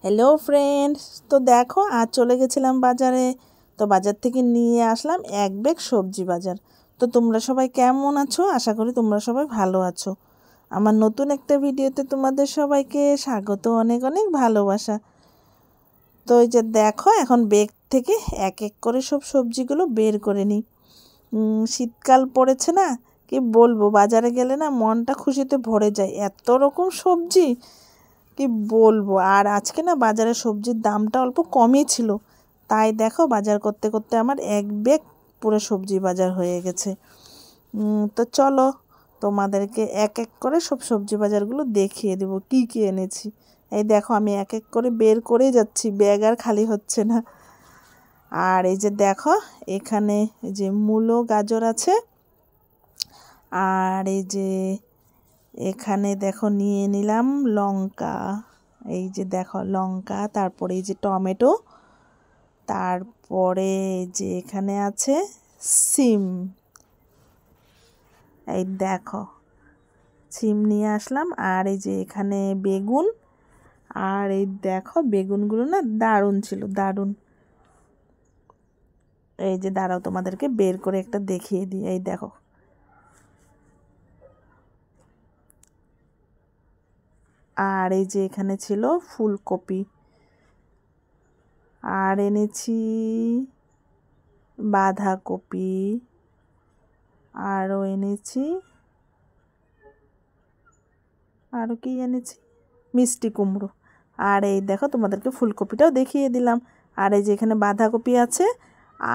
Hello friends, তো দেখো আজ চলে গেছিলাম বাজারে। তো বাজার থেকে নিয়ে আসলাম এক ব্যাগ সবজি বাজার। তো তোমরা সবাই কেমন আছো? আশা করি তোমরা সবাই ভালো আছো। আমার নতুন একটা ভিডিওতে তোমাদের সবাইকে স্বাগত, অনেক অনেক ভালোবাসা। তো এই যে দেখো এখন ব্যাগ থেকে এক এক করে সব সবজিগুলো বের করে নিই। শীতকাল পড়েছে না, কি বলবো, বাজারে গেলে না মনটা খুশিতে ভরে যায়, এত রকম সবজি কি বলবো। আর আজকে না বাজারে সবজির দামটা অল্প কমই ছিল, তাই দেখো বাজার করতে করতে আমার এক ব্যাগ পুরো সবজি বাজার হয়ে গেছে। তো চলো তোমাদেরকে এক এক করে সব সবজি বাজারগুলো দেখিয়ে দেবো কি কি এনেছি। এই দেখো আমি এক এক করে বের করে যাচ্ছি, ব্যাগ আর খালি হচ্ছে না। আর এই যে দেখো এখানে এই যে মূলো গাজর আছে, আর এই যে এখানে দেখো নিয়ে নিলাম লঙ্কা, এই যে দেখো লঙ্কা, তারপরে এই যে টমেটো, তারপরে এই যে এখানে আছে সিম, এই দেখো সিম নিয়ে আসলাম। আর এই যে এখানে বেগুন, আর এই দেখো বেগুনগুলো না দারুণ ছিল, দারুণ। এই যে দাঁড়াও তোমাদেরকে বের করে একটা দেখিয়ে দিই, এই দেখো। আর এই যে এখানে ছিল ফুলকপি, আর এনেছি বাঁধাকপি, আরও এনেছি, আরও কি এনেছি, মিষ্টি কুমড়ো। আর এই দেখো তোমাদেরকে ফুলকপিটাও দেখিয়ে দিলাম। আর এই যে এখানে বাঁধাকপি আছে,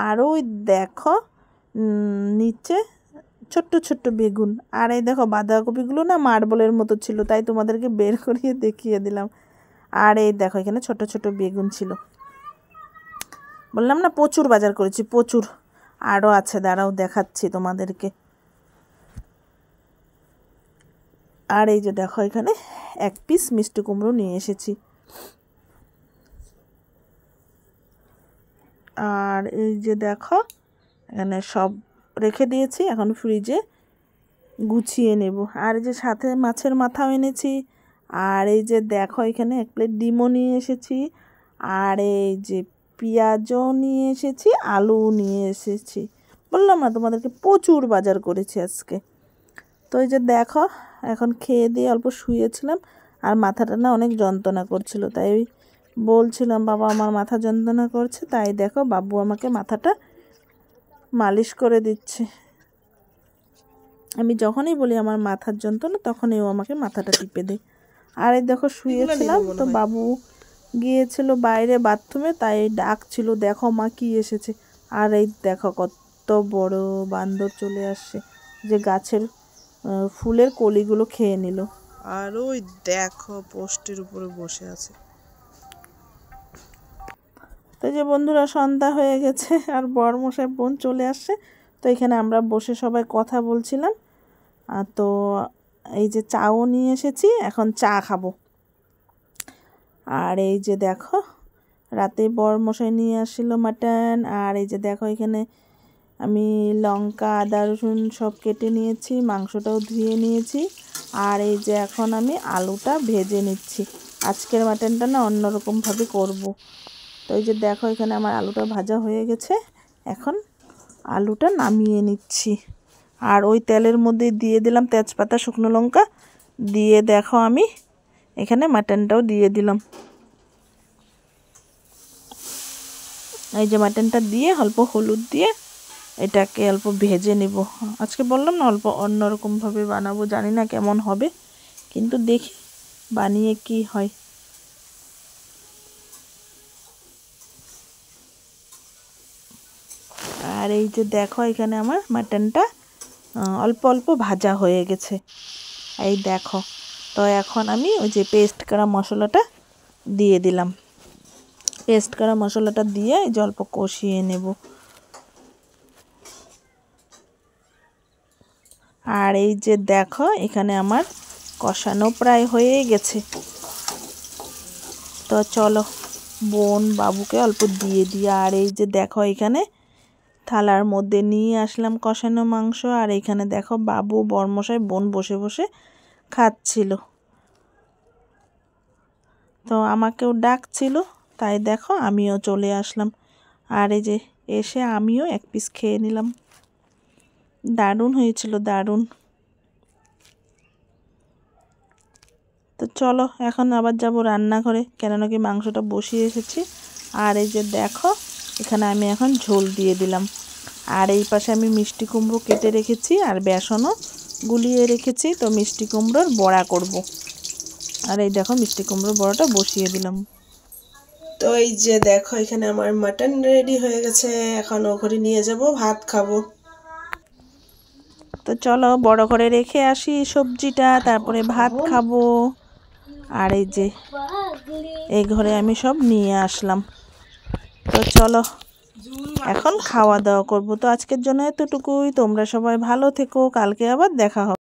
আর ওই দেখো নিচে ছোট্ট ছোট্ট বেগুন। আর এই দেখো বাঁধাকপিগুলো না মার্বলের মতো ছিল, তাই তোমাদেরকে বের করিয়ে দেখিয়ে দিলাম। আর এই দেখো এখানে ছোট ছোট বেগুন ছিল, বললাম না প্রচুর বাজার করেছি, প্রচুর। আরও আছে, দাঁড়াও দেখাচ্ছি তোমাদেরকে। আর এই যে দেখো এখানে এক পিস মিষ্টি কুমড়ো নিয়ে এসেছি। আর এই যে দেখো এখানে সব রেখে দিয়েছি, এখন ফ্রিজে গুছিয়ে নেব। আর এই যে সাথে মাছের মাথাও এনেছি। আর এই যে দেখো এখানে এক প্লেট ডিমও নিয়ে এসেছি। আর এই যে পেঁয়াজও নিয়ে এসেছি, আলু নিয়ে এসেছি। বললাম না তোমাদেরকে প্রচুর বাজার করেছি আজকে। তো এই যে দেখো এখন খেয়ে দিয়ে অল্প শুয়েছিলাম, আর মাথাটা না অনেক যন্ত্রণা করছিল, তাই বলছিলাম বাবা আমার মাথা যন্ত্রণা করছে, তাই দেখো বাবু আমাকে মাথাটা মালিশ করে দিচ্ছে। আমি যখনই বলি আমার মাথার যন্ত্রণা, তখনই ও আমাকে মাথাটা টিপে দেয়। আর এই দেখো শুয়েছিলাম, তো বাবু গিয়েছিল বাইরে বাথরুমে, তাই ডাকছিল, দেখো মা কি এসেছে। আর এই দেখো কত বড় বান্দর চলে আসছে, যে গাছের ফুলের কলিগুলো খেয়ে নিল। আর ওই দেখো পোস্টের উপরে বসে আছে। তো যে বন্ধুরা সন্ধ্যা হয়ে গেছে, আর বরমশাই বোন চলে আসছে। তো এখানে আমরা বসে সবাই কথা বলছিলাম। তো এই যে চাও নিয়ে এসেছি, এখন চা খাবো। আর এই যে দেখো রাতে বরমশাই নিয়ে আসছিল মাটন। আর এই যে দেখো এখানে আমি লঙ্কা আদা রসুন সব কেটে নিয়েছি, মাংসটাও ধুয়ে নিয়েছি। আর এই যে এখন আমি আলুটা ভেজে নিচ্ছি, আজকের মাটনটা না অন্যরকমভাবে করব। তো এই যে দেখো এখানে আমার আলুটা ভাজা হয়ে গেছে, এখন আলুটা নামিয়ে নিচ্ছি। আর ওই তেলের মধ্যে দিয়ে দিলাম তেজপাতা শুকনো লঙ্কা দিয়ে, দেখো আমি এখানে মাটনটাও দিয়ে দিলাম। এই যে মাটনটা দিয়ে অল্প হলুদ দিয়ে এটাকে অল্প ভেজে নেব। আজকে বললাম না অল্প অন্যরকমভাবে বানাবো, জানি না কেমন হবে, কিন্তু দেখি বানিয়ে কি হয়। আর এই যে দেখো এখানে আমার মাটনটা অল্প অল্প ভাজা হয়ে গেছে, এই দেখো। তো এখন আমি ওই যে পেস্ট করা মশলাটা দিয়ে দিলাম, পেস্ট করা মশলাটা দিয়ে এই যে অল্প কষিয়ে নেব। আর এই যে দেখো এখানে আমার কষানো প্রায় হয়ে গেছে। তো চলো বোন বাবুকে অল্প দিয়ে দিই। আর এই যে দেখো এখানে থালার মধ্যে নিয়ে আসলাম কষানো মাংস। আর এখানে দেখো বাবু বরমশাই বোন বসে বসে খাচ্ছিল। তো আমাকেও ডাকছিল, তাই দেখো আমিও চলে আসলাম। আর এই যে এসে আমিও এক পিস খেয়ে নিলাম। দারুণ হয়েছিল, দারুণ। তো চলো এখন আবার যাব রান্নাঘরে, কেননা কি মাংসটা বসিয়ে এসেছি। আর এই যে দেখো এখানে আমি এখন ঝোল দিয়ে দিলাম। আর এই পাশে আমি মিষ্টি কুমড়ো কেটে রেখেছি আর বেসনও গুলিয়ে রেখেছি, তো মিষ্টি কুমড়োর বড়া করব। আর এই দেখো মিষ্টি কুমড়োর বড়াটা বসিয়ে দিলাম। তো এই যে দেখো এখানে আমার মাটন রেডি হয়ে গেছে, এখন ওখানে নিয়ে যাব ভাত খাবো। তো চলো বড় করে রেখে আসি সবজিটা, তারপরে ভাত খাবো। আর এই যে এই ঘরে আমি সব নিয়ে আসলাম। তো চলো এখন খাওয়া দাওয়া করবো। তো আজকের জন্য এতটুকুই। তোমরা সবাই ভালো থেকো, কালকে আবার দেখা হবে।